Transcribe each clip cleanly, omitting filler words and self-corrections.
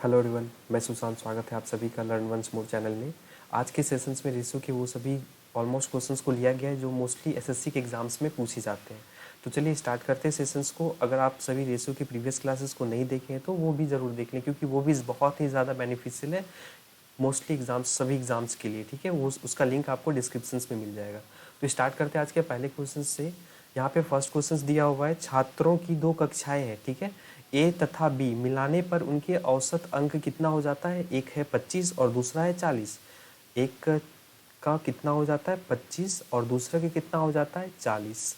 Hello everyone, मैं सुशांत। स्वागत है आप सभी का लर्न वंस मोर चैनल में। आज के सेशंस में रेशियो के वो सभी ऑलमोस्ट क्वेश्चंस को लिया गया है जो मोस्टली एसएससी के एग्जाम्स में पूछे जाते हैं। तो चलिए स्टार्ट करते हैं सेशंस को। अगर आप सभी रेशियो के प्रीवियस क्लासेस को नहीं देखे हैं तो वो भी ज़रूर देख लें, क्योंकि वो भी बहुत ही ज़्यादा बेनिफिशियल है मोस्टली एग्जाम्स, सभी एग्जाम्स के लिए। ठीक है, वो उसका लिंक आपको डिस्क्रिप्शन में मिल जाएगा। तो स्टार्ट करते हैं आज के पहले क्वेश्चन से। यहाँ पे फर्स्ट क्वेश्चन दिया हुआ है, छात्रों की दो कक्षाएं हैं। ठीक है, ए तथा बी मिलाने पर उनके औसत अंक कितना हो जाता है? एक है 25 और दूसरा है 40। एक का कितना हो जाता है? 25 और दूसरे का कितना हो जाता है? 40।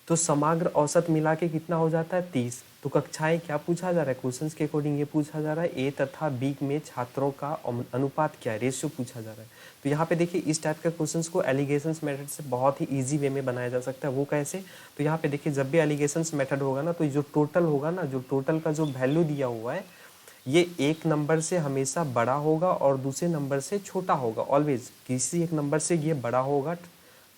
तो समग्र औसत मिला के कितना हो जाता है? 30। तो कक्षाएं क्या पूछा जा रहा है? क्वेश्चंस के अकॉर्डिंग ये पूछा जा रहा है ए तथा बी में छात्रों का अनुपात क्या है, रेशियो पूछा जा रहा है। तो यहाँ पे देखिए इस टाइप के क्वेश्चंस को एलिगेशंस मेथड से बहुत ही इजी वे में बनाया जा सकता है। वो कैसे? तो यहाँ पे देखिए जब भी एलिगेशंस मेथड होगा ना, तो जो टोटल होगा ना, जो टोटल का जो वैल्यू दिया हुआ है ये एक नंबर से हमेशा बड़ा होगा और दूसरे नंबर से छोटा होगा। ऑलवेज किसी एक नंबर से ये बड़ा होगा,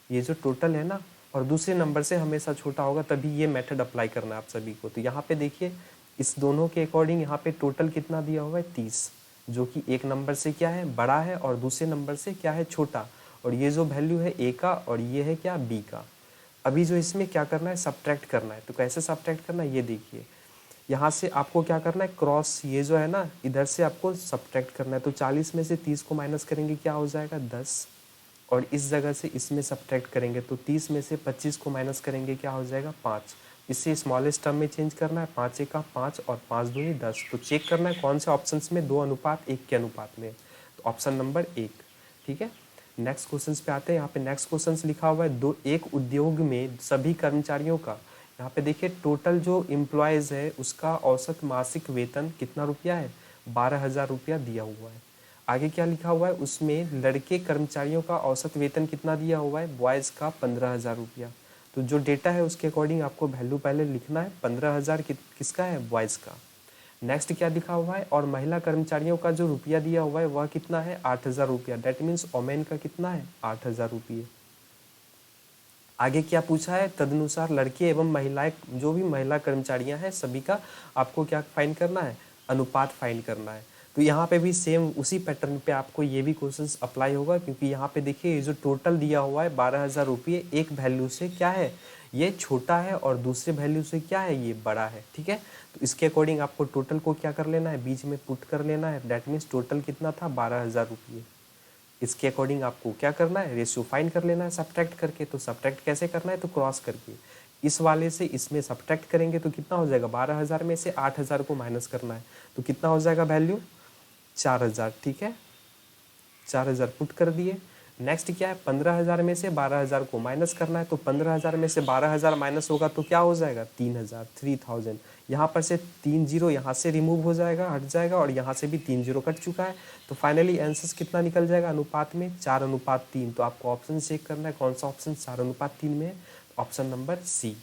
ये जो टोटल है ना, और दूसरे नंबर से हमेशा छोटा होगा, तभी ये मेथड अप्लाई करना है आप सभी को। तो यहाँ पे देखिए इस दोनों के अकॉर्डिंग यहाँ पे टोटल कितना दिया हुआ है? 30, जो कि एक नंबर से क्या है? बड़ा है और दूसरे नंबर से क्या है? छोटा। और ये जो वैल्यू है ए का और ये है क्या? बी का। अभी जो इसमें क्या करना है? सब्ट्रैक्ट करना है। तो कैसे सब्ट्रैक्ट करना है ये देखिए। यहाँ से आपको क्या करना है? क्रॉस, ये जो है ना, इधर से आपको सब्ट्रैक्ट करना है। तो 40 में से 30 को माइनस करेंगे, क्या हो जाएगा? 10। और इस जगह से इसमें सब्ट्रैक्ट करेंगे तो 30 में से 25 को माइनस करेंगे, क्या हो जाएगा? 5। इससे स्मॉलेस्ट टर्म में चेंज करना है। 5 एक का 5 और 5 दूनी 10। तो चेक करना है कौन से ऑप्शन में 2:1 के अनुपात में। तो ऑप्शन नंबर 1। ठीक है, नेक्स्ट क्वेश्चन पे आते हैं। यहाँ पे नेक्स्ट क्वेश्चन लिखा हुआ है, एक उद्योग में सभी कर्मचारियों का, यहाँ पे देखिए टोटल जो एम्प्लॉयज़ है उसका औसत मासिक वेतन कितना रुपया है? 12,000 रुपया दिया हुआ है। आगे क्या लिखा हुआ है? उसमें लड़के कर्मचारियों का औसत वेतन कितना दिया हुआ है? बॉयज़ का 15,000 रुपया। तो जो डेटा है उसके अकॉर्डिंग आपको वैल्यू पहले लिखना है। 15,000 किसका है? बॉयज़ का। नेक्स्ट क्या लिखा हुआ है? और महिला कर्मचारियों का जो रुपया दिया हुआ है वह कितना है? 8,000 रुपया। डेट मीन्स ओमेन का कितना है? 8,000 रुपये। आगे क्या पूछा है? तदनुसार लड़के एवं महिलाएं, जो भी महिला कर्मचारियां हैं सभी का आपको क्या फाइंड करना है? अनुपात फाइंड करना है। तो यहाँ पे भी सेम उसी पैटर्न पे आपको ये भी क्वेश्चंस अप्लाई होगा, क्योंकि यहाँ पे देखिए ये जो टोटल दिया हुआ है 12,000 रुपये, एक वैल्यू से क्या है? ये छोटा है और दूसरे वैल्यू से क्या है? ये बड़ा है। ठीक है, तो इसके अकॉर्डिंग आपको टोटल को क्या कर लेना है? बीच में पुट कर लेना है। दैट मीन्स टोटल कितना था? 12,000 रुपये। इसके अकॉर्डिंग आपको क्या करना है? रेशियो फाइंड कर लेना है सब्ट्रैक्ट करके। तो सब्ट्रैक्ट कैसे करना है? तो क्रॉस करके इस वाले से इसमें सब्ट्रैक्ट करेंगे तो कितना हो जाएगा? 12,000 में से 8,000 को माइनस करना है तो कितना हो जाएगा वैल्यू? 4,000। ठीक है, 4,000 पुट कर दिए। नेक्स्ट क्या है? 15,000 में से 12,000 को माइनस करना है। तो 15,000 में से 12,000 माइनस होगा तो क्या हो जाएगा? 3,000, 3,000। यहाँ पर से 3 जीरो यहाँ से रिमूव हो जाएगा, हट जाएगा, और यहाँ से भी 3 जीरो कट चुका है। तो फाइनली आंसर कितना निकल जाएगा अनुपात में? 4:3। तो आपको ऑप्शन चेक करना है कौन सा ऑप्शन 4:3 में है। Option number C.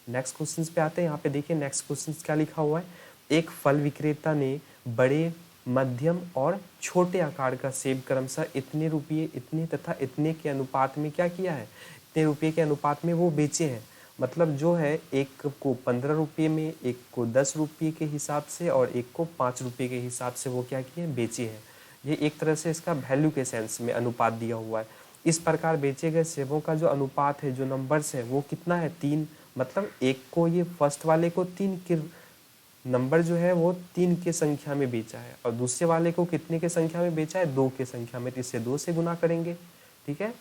Next question पे आते हैं। यहाँ पे देखिए नेक्स्ट क्वेश्चन क्या लिखा हुआ है। एक फल विक्रेता ने बड़े, मध्यम और छोटे आकार का सेब क्रमशः इतने रुपये, इतने तथा इतने के अनुपात में क्या किया है? इतने रुपये के अनुपात में वो बेचे हैं। मतलब जो है एक को 15 रुपये में, एक को 10 रुपये के हिसाब से और एक को 5 रुपये के हिसाब से वो क्या किए हैं? बेचे हैं। ये एक तरह से इसका वैल्यू के सेंस में अनुपात दिया हुआ है। इस प्रकार बेचे गए सेबों का जो अनुपात है, जो नंबर्स है, वो कितना है? 3। मतलब एक को, ये फर्स्ट वाले को 3 के नंबर जो है वो 3 के संख्या में बेचा है, और दूसरे वाले को कितने के संख्या में बेचा है? 2 के संख्या में। तो इससे 2 से गुना करेंगे। ठीक है,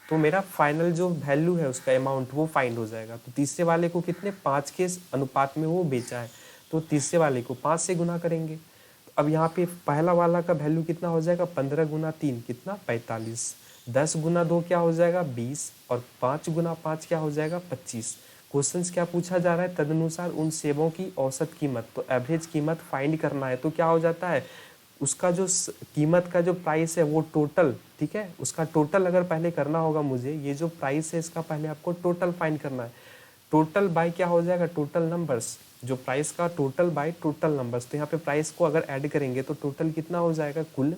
तो मेरा फाइनल जो वैल्यू है उसका अमाउंट वो फाइंड हो जाएगा। तो तीसरे वाले को कितने? 5 के अनुपात में वो बेचा है, तो तीसरे वाले को 5 से गुना करेंगे। तो अब यहाँ पे पहला वाला का वैल्यू कितना हो जाएगा? 15 गुना 3 कितना? 45। 10 गुना 2 क्या हो जाएगा? 20। और 5 गुना 5 क्या हो जाएगा? 25। क्वेश्चंस क्या पूछा जा रहा है? तदनुसार उन सेबों की औसत कीमत, तो एवरेज कीमत फाइंड करना है। तो क्या हो जाता है? उसका जो कीमत का जो प्राइस है वो टोटल, ठीक है, उसका टोटल अगर पहले करना होगा मुझे, ये जो प्राइस है इसका पहले आपको टोटल फाइंड करना है। टोटल बाय क्या हो जाएगा? Total numbers. जो प्राइस का टोटल बाय टोटल नंबर्स। तो यहाँ पे प्राइस को अगर ऐड करेंगे तो टोटल कितना हो जाएगा? कुल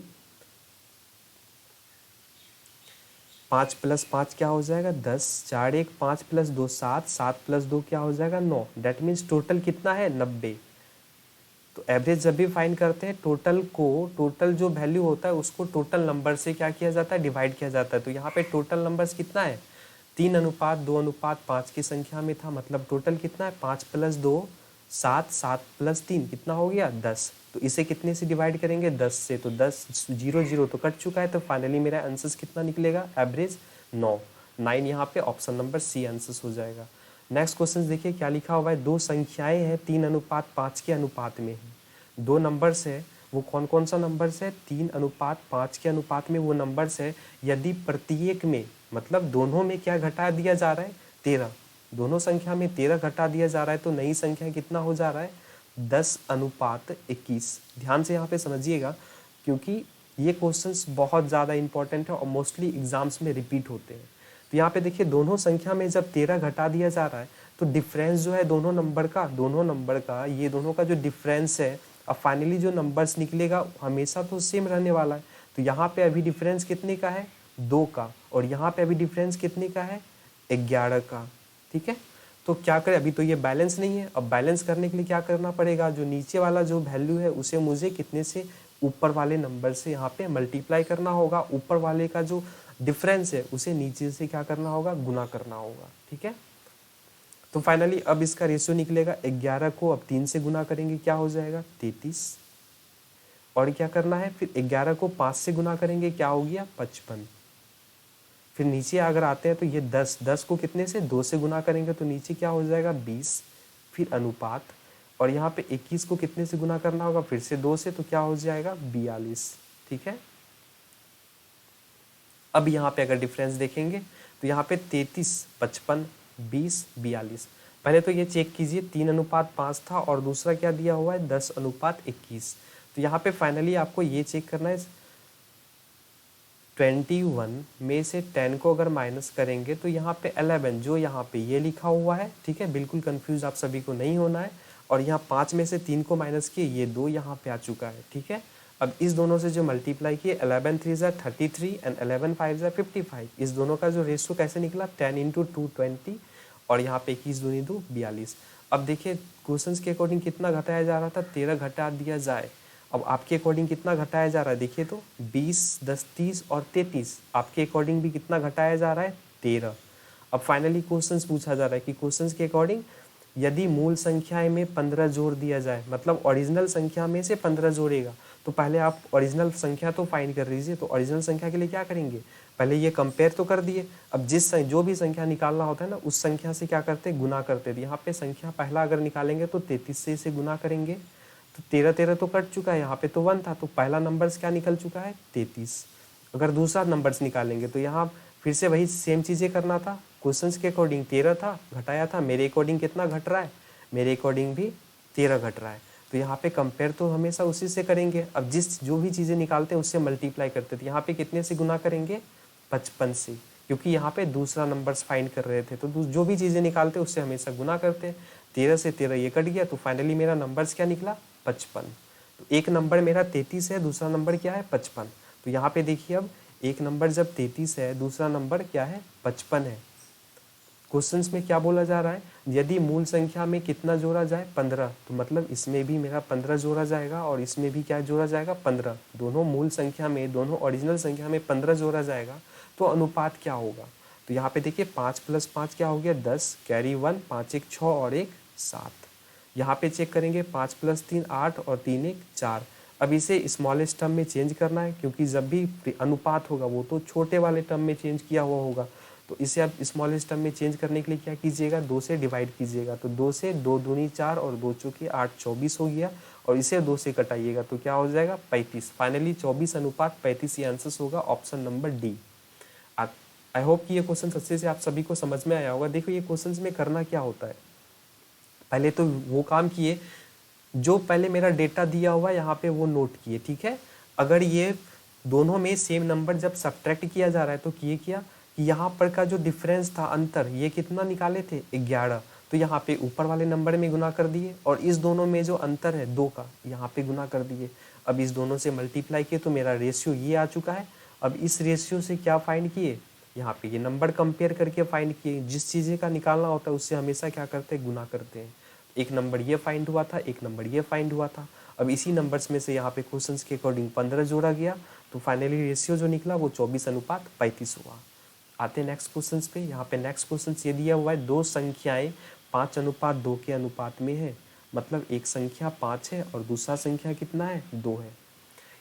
5 + 5 क्या हो जाएगा? 10। 4 1 5 + 2 7, 7 + 2 क्या हो जाएगा? 9। डेट मीन्स टोटल कितना है? 90। तो एवरेज जब भी फाइंड करते हैं टोटल जो वैल्यू होता है उसको टोटल नंबर से क्या किया जाता है, डिवाइड किया जाता है। तो यहाँ पे टोटल नंबर्स कितना है, 3:2:5 की संख्या में था, मतलब टोटल कितना है 5+2 7, 7+3 कितना हो गया 10। तो इसे कितने से डिवाइड करेंगे, 10 से। तो 10 0 0 तो कट चुका है, तो फाइनली मेरा आंसर कितना निकलेगा, एवरेज 9 यहाँ पे ऑप्शन नंबर सी आंसर हो जाएगा। नेक्स्ट क्वेश्चन देखिए क्या लिखा हुआ है, दो संख्याएं हैं 3:5 के अनुपात में है। दो नंबर्स है, वो कौन कौन सा नंबर्स है, 3:5 के अनुपात में वो नंबर्स है। यदि प्रत्येक में मतलब दोनों में क्या घटा दिया जा रहा है, 13, दोनों संख्या में 13 घटा दिया जा रहा है, तो नई संख्या कितना हो जा रहा है, 10:21। ध्यान से यहाँ पे समझिएगा क्योंकि ये क्वेश्चंस बहुत ज़्यादा इंपॉर्टेंट है और मोस्टली एग्जाम्स में रिपीट होते हैं। तो यहाँ पे देखिए दोनों संख्या में जब 13 घटा दिया जा रहा है तो डिफरेंस जो है दोनों नंबर का ये दोनों का जो डिफरेंस है, अब फाइनली जो नंबर्स निकलेगा हमेशा तो सेम रहने वाला है। तो यहाँ पे अभी डिफरेंस कितने का है, 2 का, और यहाँ पे अभी डिफरेंस कितने का है, 11 का। ठीक है, तो क्या करें, अभी तो ये बैलेंस नहीं है। अब बैलेंस करने के लिए क्या करना पड़ेगा, जो नीचे वाला जो वैल्यू है उसे मुझे कितने से, ऊपर वाले नंबर से यहाँ पे मल्टीप्लाई करना होगा। ऊपर वाले का जो डिफरेंस है उसे नीचे से क्या करना होगा, गुना करना होगा। ठीक है, तो फाइनली अब इसका रेशियो निकलेगा, 11 को अब 3 से गुना करेंगे क्या हो जाएगा, 33। और क्या करना है, फिर 11 को 5 से गुना करेंगे क्या हो गया, 55। फिर नीचे अगर आते हैं तो ये 10 को कितने से, 2 से गुना करेंगे तो नीचे क्या हो जाएगा, 20। फिर अनुपात, और यहाँ पे 21 को कितने से गुना करना होगा, फिर से 2 से, तो क्या हो जाएगा, 42। ठीक है, अब यहाँ पे अगर डिफरेंस देखेंगे तो यहाँ पे 33, 55, 20, 42। पहले तो ये चेक कीजिए 3:5 था और दूसरा क्या दिया हुआ है, 10:21। तो यहाँ पे फाइनली आपको ये चेक करना है 21 में से 10 को अगर माइनस करेंगे तो यहाँ पे 11 जो यहाँ पे ये लिखा हुआ है। ठीक है, बिल्कुल कंफ्यूज आप सभी को नहीं होना है। और यहाँ 5 में से 3 को माइनस किए, ये 2 यहाँ पे आ चुका है। ठीक है, अब इस दोनों से जो मल्टीप्लाई किए, 11 3 ज़ा 33 एंड 11 5 ज़ा 55, इस दोनों का जो रेशियो कैसे निकला, 10 × 2 20, और यहाँ पे 21 दूनी 2 42। अब देखिए क्वेश्चंस के अकॉर्डिंग कितना घटाया जा रहा था, 13 घटा दिया जाए। अब आपके अकॉर्डिंग कितना घटाया जा रहा है, देखिए तो 20, 10, 30 और 33। आपके अकॉर्डिंग भी कितना घटाया जा रहा है, 13। अब फाइनली क्वेश्चंस पूछा जा रहा है कि क्वेश्चंस के अकॉर्डिंग यदि मूल संख्या में 15 जोड़ दिया जाए, मतलब ओरिजिनल संख्या में से 15 जोड़ेगा, तो पहले आप ओरिजिनल संख्या तो फाइंड कर लीजिए। तो ओरिजिनल संख्या के लिए क्या करेंगे, पहले ये कंपेयर तो कर दिए। अब जो भी संख्या निकालना होता है ना, उस संख्या से क्या करते, गुना करते थे। यहाँ पे संख्या पहला अगर निकालेंगे तो 33 से इसे गुना करेंगे, तो 13 13 तो कट चुका है, यहाँ पे तो 1 था, तो पहला नंबर्स क्या निकल चुका है, 33। अगर दूसरा नंबर्स निकालेंगे तो यहाँ फिर से वही सेम चीज़ें करना था। क्वेश्चंस के अकॉर्डिंग 13 था, घटाया था, मेरे अकॉर्डिंग कितना घट रहा है, मेरे अकॉर्डिंग भी 13 घट रहा है। तो यहाँ पे कंपेयर तो हमेशा उसी से करेंगे। अब जो भी चीज़ें निकालते हैं उससे मल्टीप्लाई करते थे। यहाँ पे कितने से गुना करेंगे, 55 से, क्योंकि यहाँ पे दूसरा नंबर्स फाइंड कर रहे थे। तो जो भी चीज़ें निकालते उससे हमेशा गुना करते हैं। 13 से 13 ये कट गया, तो फाइनली मेरा नंबर्स क्या निकला, 55। तो एक नंबर मेरा 33 है, दूसरा नंबर क्या है, 55। तो यहाँ पे देखिए अब एक नंबर जब 33 है, दूसरा नंबर क्या है, 55 है। क्वेश्चंस में क्या बोला जा रहा है, यदि मूल संख्या में कितना जोड़ा जाए, 15, तो मतलब इसमें भी मेरा 15 जोड़ा जाएगा और इसमें भी क्या जोड़ा जाएगा, 15। दोनों मूल संख्या में, दोनों ओरिजिनल संख्या में 15 जोड़ा जाएगा, तो अनुपात क्या होगा। तो यहाँ पे देखिए 5 + 5 क्या हो गया, 10, कैरी 1, 5 1 6 और 1 7। यहाँ पे चेक करेंगे 5 + 3 8 और 3 1 4। अब इसे स्मॉलेस्ट टर्म में चेंज करना है, क्योंकि जब भी अनुपात होगा वो तो छोटे वाले टर्म में चेंज किया हुआ होगा। तो इसे आप स्मॉलेस्ट टर्म में चेंज करने के लिए क्या कीजिएगा, 2 से डिवाइड कीजिएगा। तो 2 से 2 दूनी 4 और 2 चौके 8, 24 हो गया। और इसे 2 से कटाइएगा तो क्या हो जाएगा, 35। फाइनली 24:35 ये आंसर होगा option number D. I hope कि ये क्वेश्चन अच्छे से आप सभी को समझ में आया होगा। देखो ये क्वेश्चन में करना क्या होता है, पहले तो वो काम किए जो पहले मेरा डेटा दिया हुआ है यहाँ पे वो नोट किए। ठीक है, अगर ये दोनों में सेम नंबर जब सब्ट्रैक्ट किया जा रहा है तो किए क्या कि यहाँ पर का जो डिफरेंस था, अंतर, ये कितना निकाले थे, 11। तो यहाँ पे ऊपर वाले नंबर में गुना कर दिए, और इस दोनों में जो अंतर है 2 का, यहाँ पे गुना कर दिए। अब इस दोनों से मल्टीप्लाई किए तो मेरा रेशियो ये आ चुका है। अब इस रेशियो से क्या फाइंड किए, यहाँ पे ये नंबर कंपेयर करके फाइंड किए। जिस चीज़ें का निकालना होता है उससे हमेशा क्या करते हैं, गुना करते हैं। एक नंबर ये फाइंड हुआ था, एक नंबर ये फाइंड हुआ था। अब इसी नंबर्स में से यहाँ पे क्वेश्चंस के अकॉर्डिंग 15 जोड़ा गया, तो फाइनली रेशियो जो निकला वो 24:35 हुआ। आते हैं नेक्स्ट क्वेश्चन पे। यहाँ पे नेक्स्ट क्वेश्चन ये दिया हुआ है, दो संख्याएं 5:2 के अनुपात में है। मतलब एक संख्या 5 है और दूसरा संख्या कितना है, 2 है।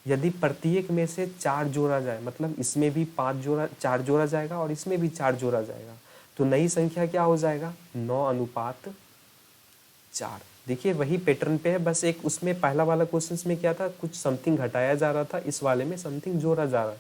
यदि प्रत्येक में से 4 जोड़ा जाए, मतलब इसमें भी 4 जोड़ा जाएगा और इसमें भी 4 जोड़ा जाएगा, तो नई संख्या क्या हो जाएगा, 9:4। देखिए वही पैटर्न पे है, बस एक उसमें पहला वाला क्वेश्चन में क्या था, कुछ समथिंग घटाया जा रहा था, इस वाले में समथिंग जोड़ा जा रहा है।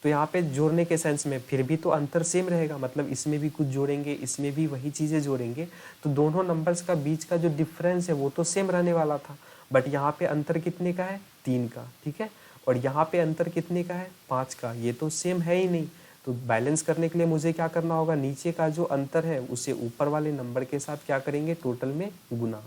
तो यहाँ पे जोड़ने के सेंस में फिर भी तो अंतर सेम रहेगा, मतलब इसमें भी कुछ जोड़ेंगे, इसमें भी वही चीज़ें जोड़ेंगे, तो दोनों नंबर्स का बीच का जो डिफरेंस है वो तो सेम रहने वाला था। बट यहाँ पे अंतर कितने का है, 3 का, ठीक है। और यहाँ पे अंतर कितने का है, 5 का, ये तो सेम है ही नहीं। तो बैलेंस करने के लिए मुझे क्या करना होगा, नीचे का जो अंतर है उसे ऊपर वाले नंबर के साथ क्या करेंगे, टोटल में गुना।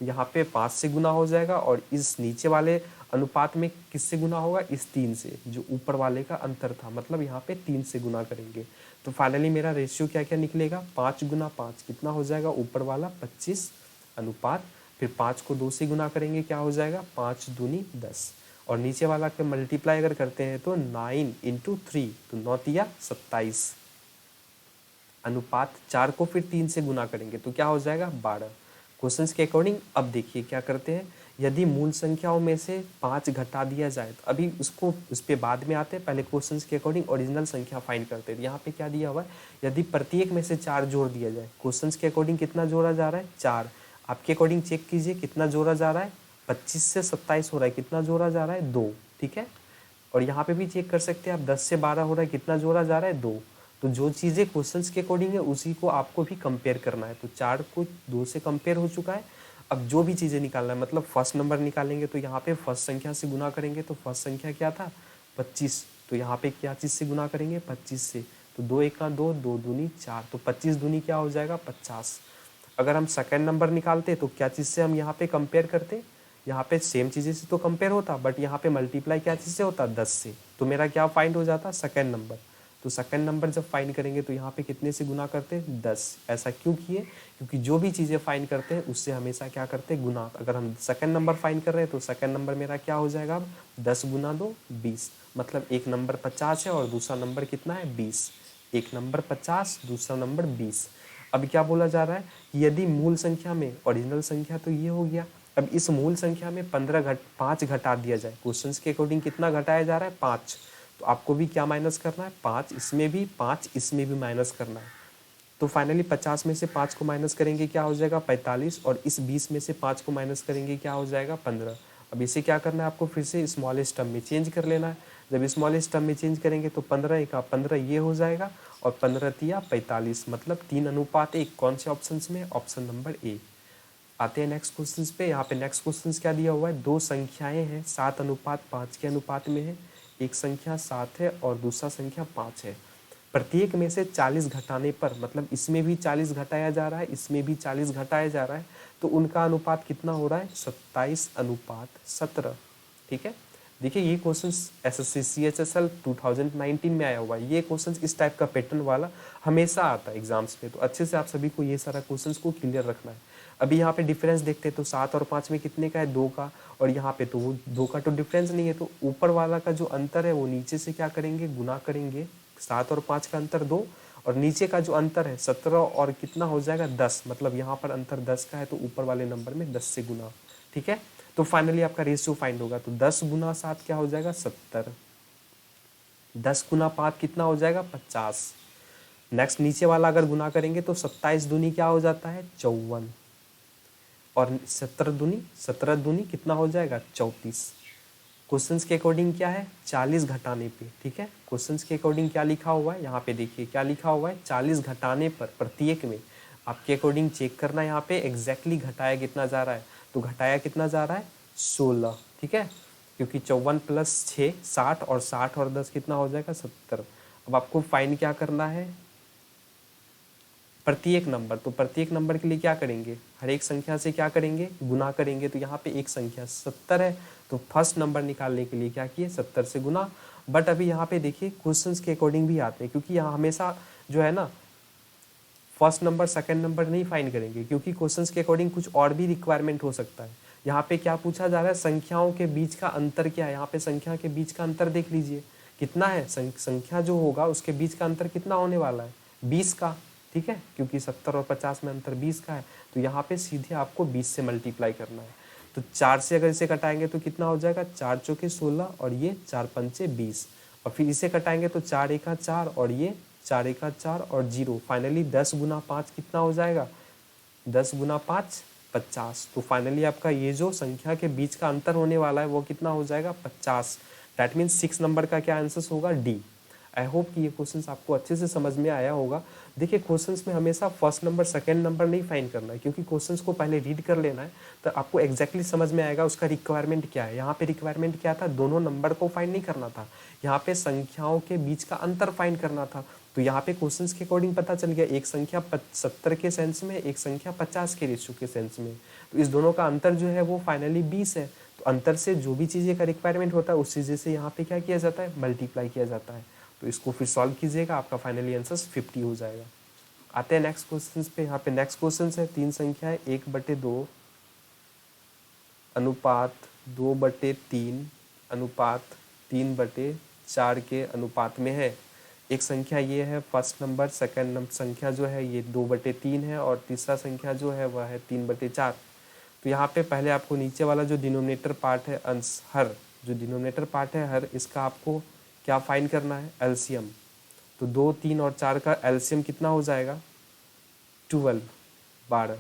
तो यहाँ पे 5 से गुना हो जाएगा और इस नीचे वाले अनुपात में किससे गुना होगा, इस 3 से, जो ऊपर वाले का अंतर था, मतलब यहाँ पे 3 से गुना करेंगे। तो फाइनली मेरा रेशियो क्या क्या निकलेगा, 5 × 5 कितना हो जाएगा, ऊपर वाला 25 अनुपात, फिर 5 को 2 से गुना करेंगे, क्या हो जाएगा, 5 दूनी 10, और नीचे वाला के मल्टीप्लाई अगर करते हैं तो 9 × 3, तो 9 तिया 27 अनुपात 4 को फिर 3 से गुना करेंगे तो क्या हो जाएगा, 12। क्वेश्चंस के अकॉर्डिंग अब देखिए क्या करते हैं, यदि मूल संख्याओं में से 5 घटा दिया जाए, तो अभी उसको उस पर बाद में आते हैं, पहले क्वेश्चंस के अकॉर्डिंग ओरिजिनल संख्या फाइंड करते हैं। यहाँ पे क्या दिया हुआ है, यदि प्रत्येक में से 4 जोड़ दिया जाए, क्वेश्चंस के अकॉर्डिंग कितना जोड़ा जा रहा है, 4। आपके अकॉर्डिंग चेक कीजिए कितना जोड़ा जा रहा है, 25 से 27 हो रहा है, कितना जोड़ा जा रहा है, 2, ठीक है। और यहाँ पे भी चेक कर सकते हैं आप, 10 से 12 हो रहा है, कितना जोड़ा जा रहा है, 2। तो जो चीज़ें क्वेश्चंस के अकॉर्डिंग है उसी को आपको भी कंपेयर करना है। तो 4 को 2 से कंपेयर हो चुका है। अब जो भी चीज़ें निकालना है, मतलब फर्स्ट नंबर निकालेंगे तो यहाँ पे फर्स्ट संख्या से गुना करेंगे, तो फर्स्ट संख्या क्या था, 25, तो यहाँ पे क्या चीज़ से गुना करेंगे, 25 से, तो 2 × 2, 2 दूनी 4, तो 25 दूनी क्या हो जाएगा, 50। अगर हम सेकेंड नंबर निकालते तो क्या चीज़ से हम यहाँ पे कंपेयर करते, यहाँ पे सेम चीज़ें से तो कंपेयर होता, बट यहाँ पे मल्टीप्लाई क्या चीज़ से होता, 10 से, तो मेरा क्या फाइंड हो जाता, सेकेंड नंबर। तो सेकंड नंबर जब फाइंड करेंगे तो यहाँ पे कितने से गुना करते हैं, 10। ऐसा क्यों किए, क्योंकि जो भी चीज़ें फाइंड करते हैं उससे हमेशा क्या करते हैं, गुना। अगर हम सेकंड नंबर फाइंड कर रहे हैं तो सेकंड नंबर मेरा क्या हो जाएगा, अब 10 × 2 20, मतलब एक नंबर 50 है और दूसरा नंबर कितना है, 20। एक नंबर 50, दूसरा नंबर 20। अब क्या बोला जा रहा है, यदि मूल संख्या में, ओरिजिनल संख्या तो ये हो गया, अब इस मूल संख्या में 5 घटा दिया जाए, क्वेश्चन के अकॉर्डिंग कितना घटाया जा रहा है, 5। तो आपको भी क्या माइनस करना है, 5 इसमें भी, 5 इसमें भी माइनस करना है। तो फाइनली 50 में से 5 को माइनस करेंगे क्या हो जाएगा, 45, और इस 20 में से 5 को माइनस करेंगे क्या हो जाएगा, 15। अब इसे क्या करना है आपको, फिर से स्मॉलेस्ट टर्म में चेंज कर लेना है। जब स्मॉलेस्ट टर्म में चेंज करेंगे तो 15 × 15 ये हो जाएगा, और 15 × 45, मतलब 3:1। कौन से ऑप्शन में, ऑप्शन नंबर ए। आते हैं नेक्स्ट क्वेश्चन पे। यहाँ पे नेक्स्ट क्वेश्चन क्या दिया हुआ है, दो संख्याएं हैं 7:5 के अनुपात में है। एक संख्या 7 है और दूसरा संख्या 5 है। प्रत्येक में से 40 घटाने पर, मतलब इसमें भी 40 घटाया जा रहा है, इसमें भी 40 घटाया जा रहा है, तो उनका अनुपात कितना हो रहा है, 27:17। ठीक है, देखिए ये क्वेश्चन एसएससी CHSL 2019 में आया हुआ है। ये क्वेश्चन इस टाइप का पैटर्न वाला हमेशा आता है एग्जाम्स में, तो अच्छे से आप सभी को ये सारा क्वेश्चन को क्लियर रखना है। अभी यहाँ पे डिफरेंस देखते हैं तो 7 और 5 में कितने का है, 2 का, और यहाँ पे तो वो 2 का तो डिफरेंस नहीं है, तो ऊपर वाला का जो अंतर है वो नीचे से क्या करेंगे, गुना करेंगे। 7 और 5 का अंतर 2, और नीचे का जो अंतर है 17 और कितना हो जाएगा 10, मतलब यहाँ पर अंतर 10 का है तो ऊपर वाले नंबर में 10 से गुना। ठीक है, तो फाइनली आपका रेशियो फाइंड होगा, तो 10 × 7 क्या हो जाएगा, 70। 10 × 5 कितना हो जाएगा, 50। नेक्स्ट नीचे वाला अगर गुना करेंगे तो 27 दूनी क्या हो जाता है, 54, और 17 दूनी कितना हो जाएगा, 34। क्वेश्चंस के अकॉर्डिंग क्या है, 40 घटाने पे। ठीक है, क्वेश्चंस के अकॉर्डिंग क्या लिखा हुआ है, यहाँ पे देखिए क्या लिखा हुआ है, 40 घटाने पर प्रत्येक में आपके अकॉर्डिंग चेक करना है यहाँ पे एग्जैक्टली घटाया कितना जा रहा है, तो घटाया कितना जा रहा है, 16। ठीक है, क्योंकि 54 + 6 60, और 60 और 10 कितना हो जाएगा, 70। अब आपको फाइंड क्या करना है, प्रत्येक नंबर, तो प्रत्येक नंबर के लिए क्या करेंगे, हर एक संख्या से क्या करेंगे, गुना करेंगे। तो यहाँ पे एक संख्या 70 है, तो फर्स्ट नंबर निकालने के लिए क्या किए, 70 से गुना। बट अभी यहाँ पे देखिए क्वेश्चंस के अकॉर्डिंग भी आते हैं, क्योंकि यहाँ हमेशा जो है ना फर्स्ट नंबर सेकंड नंबर नहीं फाइंड करेंगे, क्योंकि क्वेश्चंस के अकॉर्डिंग कुछ और भी रिक्वायरमेंट हो सकता है। यहाँ पे क्या पूछा जा रहा है, संख्याओं के बीच का अंतर क्या है। यहाँ पे संख्या के बीच का अंतर देख लीजिए कितना है, संख्या जो होगा उसके बीच का अंतर कितना होने वाला है, 20 का, ठीक है, क्योंकि 70 और 50 में अंतर 20 का है। तो यहाँ पे सीधे आपको 20 से मल्टीप्लाई करना है। तो 4 से अगर इसे कटाएंगे तो कितना हो जाएगा, 4 चौके 16 और ये 4 पंचे 20, और फिर इसे कटाएंगे तो 4 एका 4 और ये 4 एका 4 और 0, फाइनली 10 गुना 5 कितना हो जाएगा, 10 गुना 5 50। तो फाइनली आपका ये जो संख्या के बीच का अंतर होने वाला है वो कितना हो जाएगा, 50। दैट मीन्स 6 नंबर का क्या आंसर होगा, डी। आई होप कि ये क्वेश्चन आपको अच्छे से समझ में आया होगा। देखिए क्वेश्चंस में हमेशा फर्स्ट नंबर सेकंड नंबर नहीं फाइंड करना है, क्योंकि क्वेश्चंस को पहले रीड कर लेना है तो आपको एग्जैक्टली समझ में आएगा उसका रिक्वायरमेंट क्या है। यहाँ पे रिक्वायरमेंट क्या था, दोनों नंबर को फाइंड नहीं करना था, यहाँ पे संख्याओं के बीच का अंतर फाइंड करना था। तो यहाँ पे क्वेश्चंस के अकॉर्डिंग पता चल गया, एक संख्या 70 के सेंस में, एक संख्या 50 के रेशियो के सेंस में, तो इस दोनों का अंतर जो है वो फाइनली 20 है। तो अंतर से जो भी चीज़ें का रिक्वायरमेंट होता है उस चीज़ें से यहाँ पे क्या किया जाता है, मल्टीप्लाई किया जाता है। तो इसको फिर सॉल्व कीजिएगा, आपका फाइनली आंसर 50 हो जाएगा। आते हैं नेक्स्ट क्वेश्चन पे। यहाँ पे नेक्स्ट क्वेश्चन है, 3 संख्याएं 1/2 अनुपात 2/3 अनुपात 3/4 के अनुपात में है। एक संख्या ये है फर्स्ट नंबर, सेकंड नंबर संख्या जो है ये 2/3 है और तीसरा संख्या जो है वह है 3/4। तो यहाँ पे पहले आपको नीचे वाला जो डिनोमिनेटर पार्ट है अंश हर, जो डिनोमिनेटर पार्ट है हर, इसका आपको क्या फाइंड करना है, एलसीएम। तो 2, 3 और 4 का एलसीएम कितना हो जाएगा, 12।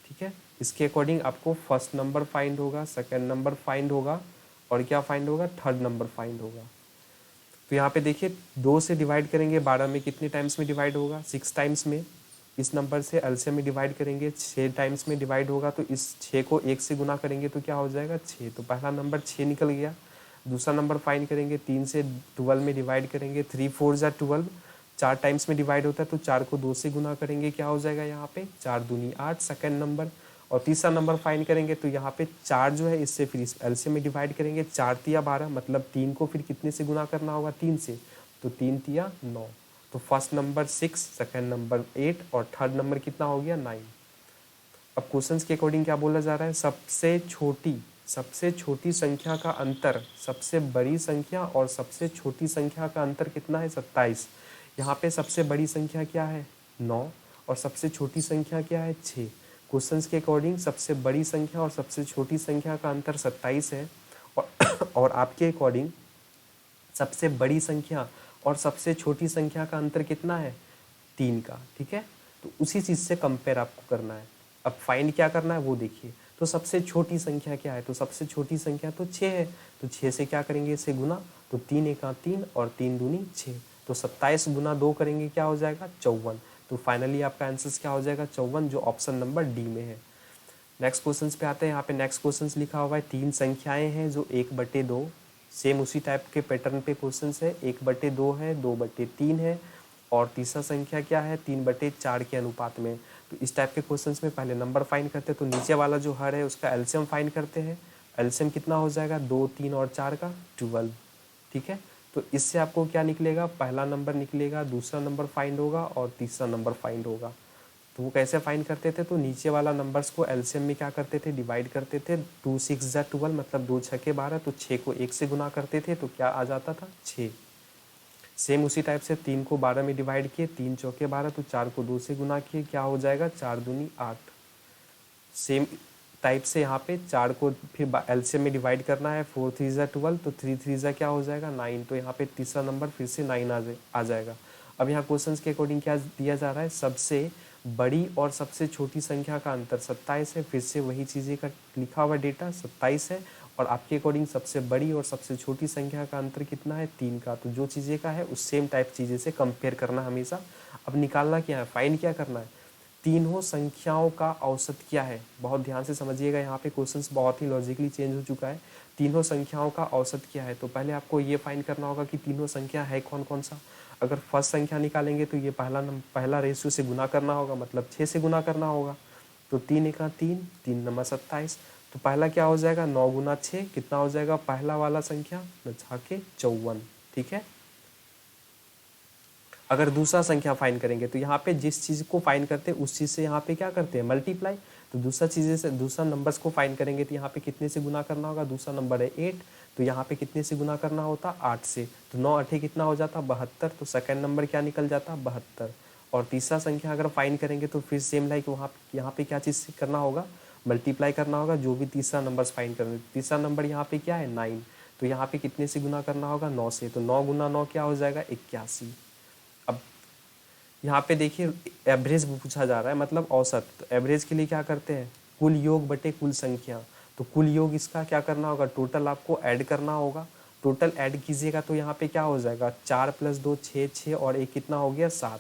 ठीक है, इसके अकॉर्डिंग आपको फर्स्ट नंबर फाइंड होगा, सेकंड नंबर फाइंड होगा और क्या फाइंड होगा, थर्ड नंबर फाइंड होगा। तो यहाँ पे देखिए 2 से डिवाइड करेंगे 12 में कितने टाइम्स में डिवाइड होगा, 6 टाइम्स में। इस नंबर से एलसीएम में डिवाइड करेंगे 6 टाइम्स में डिवाइड होगा, तो इस 6 को 1 से गुना करेंगे तो क्या हो जाएगा, 6। तो पहला नंबर 6 निकल गया। दूसरा नंबर फाइंड करेंगे, 3 से 12 में डिवाइड करेंगे, 3 4 जा 12, 4 टाइम्स में डिवाइड होता है तो 4 को 2 से गुना करेंगे, क्या हो जाएगा यहाँ पे 4 दूनी 8, सेकंड नंबर। और तीसरा नंबर फाइंड करेंगे तो यहाँ पे 4 जो है इससे फिर इस एलसीएम में डिवाइड करेंगे, 4 तिया 12, मतलब 3 को फिर कितने से गुना करना होगा, 3 से, तो 3 तिया 9। तो फर्स्ट नंबर 6, सेकंड नंबर 8 और थर्ड नंबर कितना हो गया, 9। अब क्वेश्चंस के अकॉर्डिंग क्या बोला जा रहा है, सबसे छोटी संख्या का अंतर, सबसे बड़ी संख्या और सबसे छोटी संख्या का अंतर कितना है, 27। यहाँ पे सबसे बड़ी संख्या क्या है, 9 और सबसे छोटी संख्या क्या है, 6। क्वेश्चंस के अकॉर्डिंग सबसे बड़ी संख्या और सबसे छोटी संख्या का अंतर 27 है और आपके अकॉर्डिंग सबसे बड़ी संख्या और सबसे छोटी संख्या का अंतर कितना है, 3 का। ठीक है, तो उसी चीज़ से कंपेयर आपको करना है। अब फाइंड क्या करना है वो देखिए। तो सबसे छोटी संख्या क्या है, तो सबसे छोटी संख्या तो 6 है, तो 6 से क्या करेंगे, इसे गुना, तो 3 एका 3 और 3 दूनी 6, तो 27 गुना 2 करेंगे क्या हो जाएगा, 54। तो फाइनली आपका आंसर क्या हो जाएगा, 54, जो ऑप्शन नंबर डी में है। नेक्स्ट क्वेश्चन पे आते हैं। यहाँ पे नेक्स्ट क्वेश्चन लिखा हुआ है, 3 संख्याएं हैं जो 1/2, सेम उसी टाइप के पैटर्न पे क्वेश्चन है, 1/2 है, 2/3 है और तीसरा संख्या क्या है, 3/4 के अनुपात में। तो इस टाइप के क्वेश्चंस में पहले नंबर फाइंड करते हैं, तो नीचे वाला जो हर है उसका एलसीएम फाइंड करते हैं। एलसीएम कितना हो जाएगा, 2, 3 और 4 का 12। ठीक है, तो इससे आपको क्या निकलेगा, पहला नंबर निकलेगा, दूसरा नंबर फाइंड होगा और तीसरा नंबर फाइंड होगा। तो वो कैसे फाइंड करते थे, तो नीचे वाला नंबर्स को एलसीएम में क्या करते थे, डिवाइड करते थे। 2 6 जा 12, मतलब 2 6 के 12, तो 6 को 1 से गुना करते थे तो क्या आ जाता था, 6। सेम उसी टाइप से 3 को 12 में डिवाइड किए, 3 चौके 12, तो 4 को 2 से गुना किए, क्या हो जाएगा, 4 दूनी 8। सेम टाइप से यहाँ पे 4 को फिर एलसीएम में डिवाइड करना है, 4 3 जा 12, तो 3 3 जा क्या हो जाएगा, 9। तो यहाँ पे तीसरा नंबर फिर से 9 आ जाएगा। अब यहाँ क्वेश्चन के अकॉर्डिंग क्या दिया जा रहा है, सबसे बड़ी और सबसे छोटी संख्या का अंतर 27 है। फिर से वही चीज़ें का लिखा हुआ डेटा 27 है और आपके अकॉर्डिंग सबसे बड़ी और सबसे छोटी संख्या का अंतर कितना है, 3 का। तो जो चीज़ें का है उस सेम टाइप चीज़ें से कंपेयर करना हमेशा। अब निकालना क्या है, फाइंड क्या करना है, तीनों संख्याओं का औसत क्या है। बहुत ध्यान से समझिएगा, यहाँ पे क्वेश्चंस बहुत ही लॉजिकली चेंज हो चुका है। तीनों संख्याओं का औसत क्या है, तो पहले आपको ये फाइंड करना होगा कि तीनों संख्या है कौन कौन सा। अगर फर्स्ट संख्या निकालेंगे तो ये पहला रेशियो से गुना करना होगा, मतलब 6 से गुना करना होगा। तो 3 एका 3, 3 नंबर 27, तो पहला क्या हो जाएगा, 9 गुना 6 कितना हो जाएगा, पहला वाला संख्या 54। ठीक है, अगर दूसरा संख्या फाइंड करेंगे तो यहाँ पे जिस चीज़ को फाइंड करते हैं उस चीज़ से यहाँ पे क्या करते हैं, मल्टीप्लाई। तो दूसरा नंबर्स को फाइंड करेंगे तो यहाँ पे कितने से गुना करना होगा, दूसरा नंबर है 8, तो यहाँ पे कितने से गुना करना होता 8 से, तो 9 8 कितना हो जाता 72, तो सेकंड नंबर क्या निकल जाता 72। और तीसरा संख्या अगर फाइंड करेंगे तो फिर सेम लाइक वहाँ यहाँ पे क्या चीज़ करना होगा, मल्टीप्लाई करना होगा जो भी तीसरा नंबर फाइंड करेंगे। तीसरा नंबर यहाँ पे क्या है 9, तो यहाँ पे कितने से गुना करना होगा 9 से, तो 9 गुना 9 क्या हो जाएगा 81। अब यहाँ पे देखिए एवरेज पूछा जा रहा है, मतलब औसत। तो एवरेज के लिए क्या करते हैं, कुल योग बटे कुल संख्या। तो कुल योग इसका क्या करना होगा, टोटल आपको ऐड करना होगा। टोटल ऐड कीजिएगा तो यहाँ पे क्या हो जाएगा 4 + 2 6 6 और 1 कितना हो गया 7,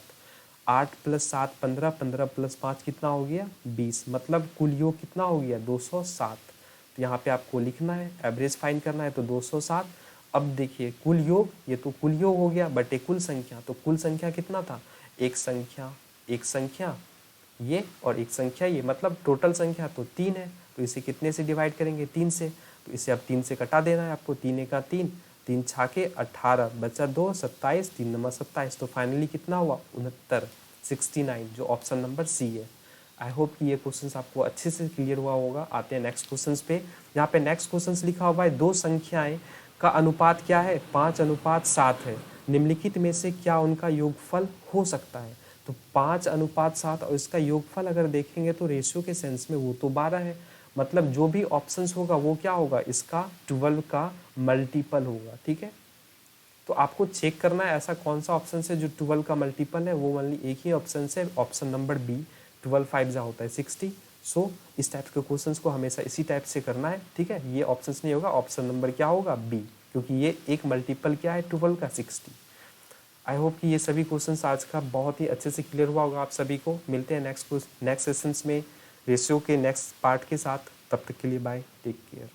8 + 7 15, 15 + 5 कितना हो गया 20, मतलब कुल योग कितना हो गया 207। तो यहाँ पे आपको लिखना है, एवरेज फाइंड करना है तो 207। अब देखिए कुल योग, ये तो कुल योग हो गया बटे कुल संख्या, तो कुल संख्या कितना था, एक संख्या ये और एक संख्या ये, मतलब टोटल संख्या तो 3 है। तो इसे कितने से डिवाइड करेंगे 3 से, तो इसे अब 3 से कटा देना है आपको, 3 × 3 3 छाके 18 बचा 2 27, 3 × 27, तो फाइनली कितना हुआ 69 69, जो ऑप्शन नंबर सी है। आई होप कि ये क्वेश्चंस आपको अच्छे से क्लियर हुआ होगा। आते हैं नेक्स्ट क्वेश्चंस पे। यहाँ पे नेक्स्ट क्वेश्चंस लिखा हुआ है दो संख्याएं का अनुपात क्या है 5:7 है, निम्नलिखित में से क्या उनका योगफल हो सकता है। तो 5:7 और इसका योगफल अगर देखेंगे तो रेशियो के सेंस में वो तो 12 है, मतलब जो भी ऑप्शंस होगा वो क्या होगा, इसका 12 का मल्टीपल होगा। ठीक है, तो आपको चेक करना है ऐसा कौन सा ऑप्शन है जो 12 का मल्टीपल है, वो ओनली एक ही ऑप्शन है, ऑप्शन नंबर बी। 12 5 जा होता है 60। सो इस टाइप के क्वेश्चंस को हमेशा इसी टाइप से करना है। ठीक है, ये ऑप्शंस नहीं होगा, ऑप्शन नंबर क्या होगा बी, क्योंकि ये एक मल्टीपल क्या है 12 का 60। आई होप कि ये सभी क्वेश्चंस आज का बहुत ही अच्छे से क्लियर हुआ होगा आप सभी को। मिलते हैं नेक्स्ट सेशंस में रेशियो के नेक्स्ट पार्ट के साथ, तब तक के लिए बाय, टेक केयर।